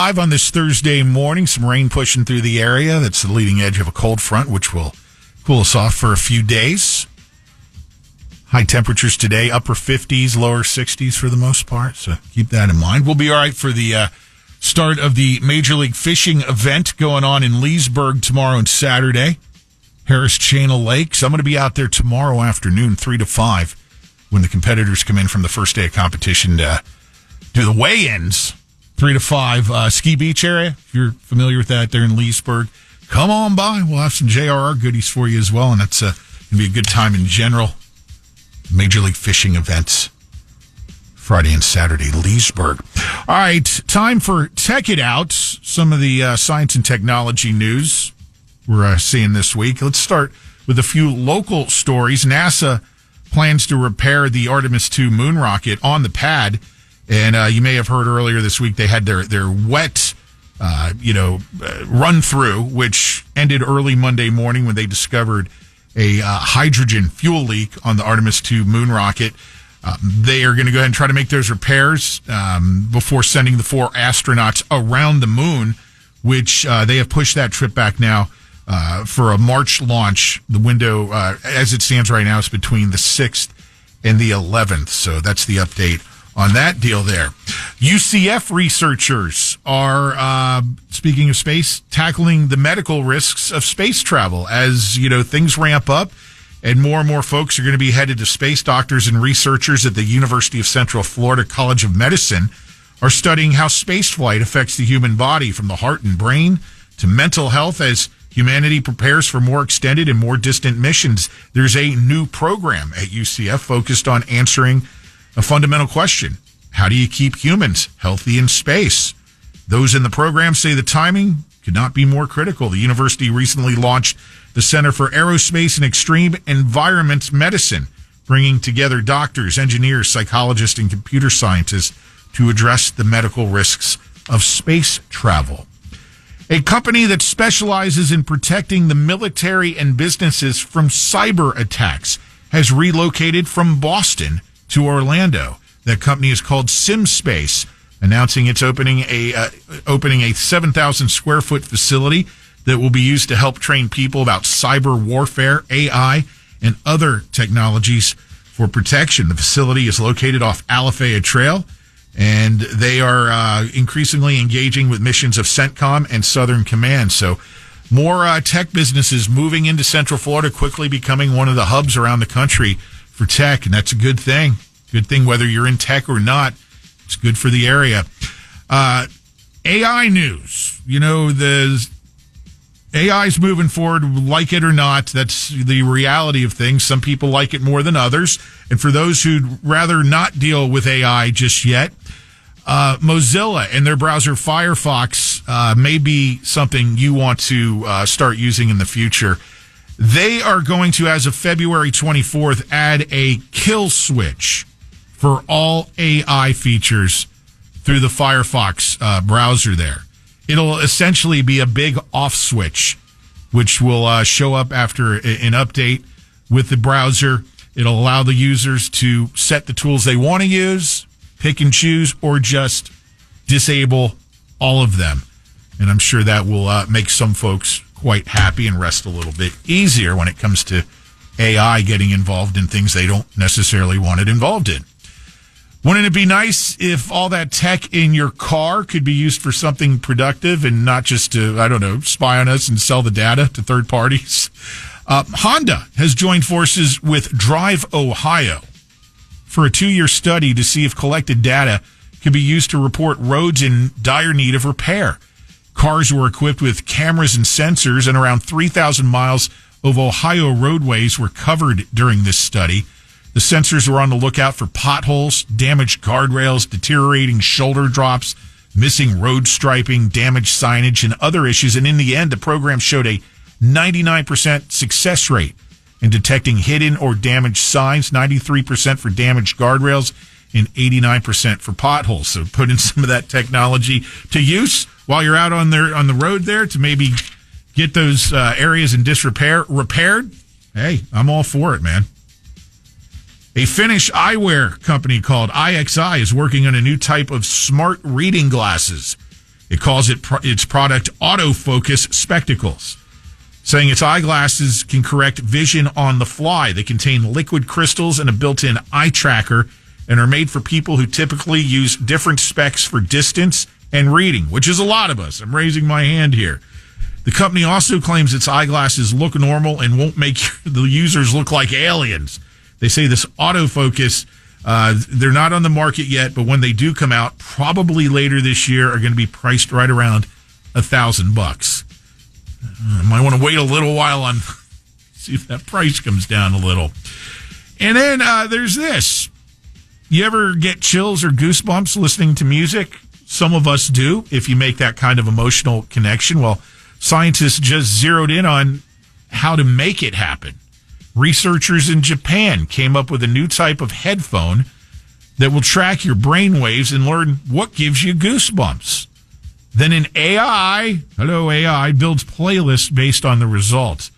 Live on this Thursday morning, some rain pushing through the area. That's the leading edge of a cold front, which will cool us off for a few days. High temperatures today, upper 50s, lower 60s for the most part, so keep that in mind. We'll be all right for the start of the Major League Fishing event going on in Leesburg tomorrow and Saturday. Harris Channel Lakes. I'm going to be out there tomorrow afternoon, 3 to 5, when the competitors come in from the first day of competition to do the weigh-ins. 3 to 5, Ski Beach area, if you're familiar with that, there in Leesburg. Come on by. We'll have some JRR goodies for you as well, and that's going to be a good time in general. Major League Fishing events, Friday and Saturday, Leesburg. All right, time for Tech It Out, some of the science and technology news we're seeing this week. Let's start with a few local stories. NASA plans to repair the Artemis II moon rocket on the pad. And you may have heard earlier this week they had their wet, run through, which ended early Monday morning when they discovered a hydrogen fuel leak on the Artemis II moon rocket. They are going to go ahead and try to make those repairs before sending the 4 astronauts around the moon, which they have pushed that trip back now for a March launch. The window, as it stands right now, is between the 6th and the 11th. So that's the update on that deal there. UCF researchers are, speaking of space, tackling the medical risks of space travel. As, things ramp up and more folks are going to be headed to space. Doctors and researchers at the University of Central Florida College of Medicine are studying how spaceflight affects the human body, from the heart and brain to mental health, as humanity prepares for more extended and more distant missions. There's a new program at UCF focused on answering a fundamental question: how do you keep humans healthy in space? Those in the program say the timing could not be more critical. The university recently launched the Center for Aerospace and Extreme Environment Medicine, bringing together doctors, engineers, psychologists, and computer scientists to address the medical risks of space travel. A company that specializes in protecting the military and businesses from cyber attacks has relocated from Boston to Orlando. That company is called SimSpace, announcing it's opening a 7,000 square foot facility that will be used to help train people about cyber warfare, AI, and other technologies for protection. The facility is located off Alafaya Trail, and they are increasingly engaging with missions of CENTCOM and Southern Command. So more tech businesses moving into Central Florida, quickly becoming one of the hubs around the country for tech, and that's a good thing. Good thing whether you're in tech or not. It's good for the area. AI news. The AI's moving forward, like it or not. That's the reality of things. Some people like it more than others. And for those who'd rather not deal with AI just yet, Mozilla and their browser FireFox may be something you want to start using in the future. They are going to, as of February 24th, add a kill switch for all AI features through the Firefox browser there. It'll essentially be a big off switch, which will show up after an update with the browser. It'll allow the users to set the tools they want to use, pick and choose, or just disable all of them. And I'm sure that will make some folks quite happy and rest a little bit easier when it comes to AI getting involved in things they don't necessarily want it involved in. Wouldn't it be nice if all that tech in your car could be used for something productive and not just to, spy on us and sell the data to third parties? Honda has joined forces with Drive Ohio for a 2-year study to see if collected data could be used to report roads in dire need of repair. Cars were equipped with cameras and sensors, and around 3,000 miles of Ohio roadways were covered during this study. The sensors were on the lookout for potholes, damaged guardrails, deteriorating shoulder drops, missing road striping, damaged signage, and other issues. And in the end, the program showed a 99% success rate in detecting hidden or damaged signs, 93% for damaged guardrails, and 89% for potholes. So putting some of that technology to use while you're out on the road there to maybe get those areas in disrepair repaired. Hey, I'm all for it, man. A Finnish eyewear company called IXI is working on a new type of smart reading glasses It calls its product autofocus spectacles, saying its eyeglasses can correct vision on the fly. They contain liquid crystals and a built-in eye tracker and are made for people who typically use different specs for distance and reading, which is a lot of us. I'm raising my hand here. The company also claims its eyeglasses look normal and won't make the users look like aliens. They say this autofocus, they're not on the market yet, but when they do come out, probably later this year, are going to be priced right around $1,000. Might want to wait a little while on see if that price comes down a little. And then there's this. You ever get chills or goosebumps listening to music? Some of us do, if you make that kind of emotional connection. Well, scientists just zeroed in on how to make it happen. Researchers in Japan came up with a new type of headphone that will track your brain waves and learn what gives you goosebumps. Then an AI, builds playlists based on the results.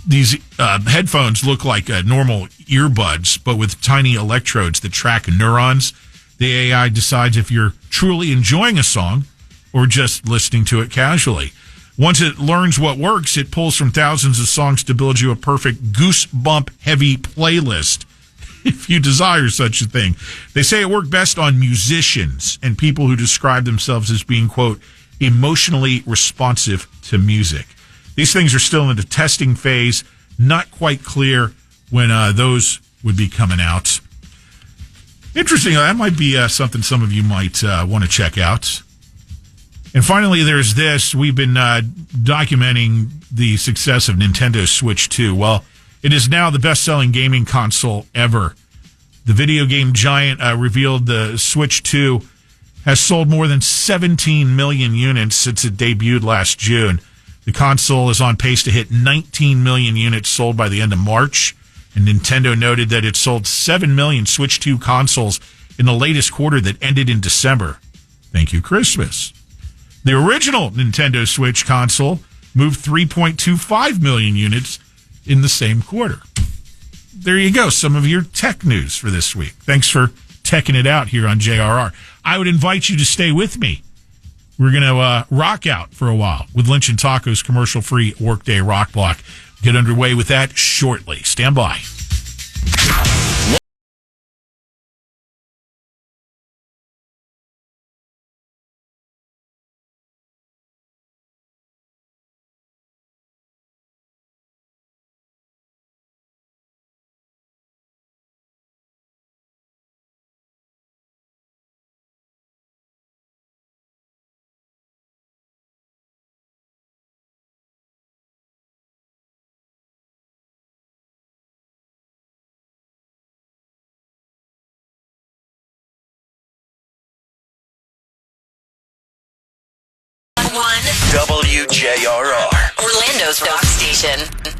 These headphones look like normal earbuds, but with tiny electrodes that track neurons. The AI decides if you're truly enjoying a song or just listening to it casually. Once it learns what works, it pulls from thousands of songs to build you a perfect goosebump-heavy playlist, if you desire such a thing. They say it worked best on musicians and people who describe themselves as being, quote, emotionally responsive to music. These things are still in the testing phase. Not quite clear when those would be coming out. Interesting. That might be something some of you might want to check out. And finally, there's this. We've been documenting the success of Nintendo Switch 2. Well, it is now the best-selling gaming console ever. The video game giant revealed the Switch 2 has sold more than 17 million units since it debuted last June. The console is on pace to hit 19 million units sold by the end of March. And Nintendo noted that it sold 7 million Switch 2 consoles in the latest quarter that ended in December. Thank you, Christmas. The original Nintendo Switch console moved 3.25 million units in the same quarter. There you go. Some of your tech news for this week. Thanks for teching it out here on JRR. I would invite you to stay with me. We're going to rock out for a while with Lynch and Taco's commercial-free Workday Rock Block. Get underway with that shortly. Stand by. WJRR, Orlando's rock station.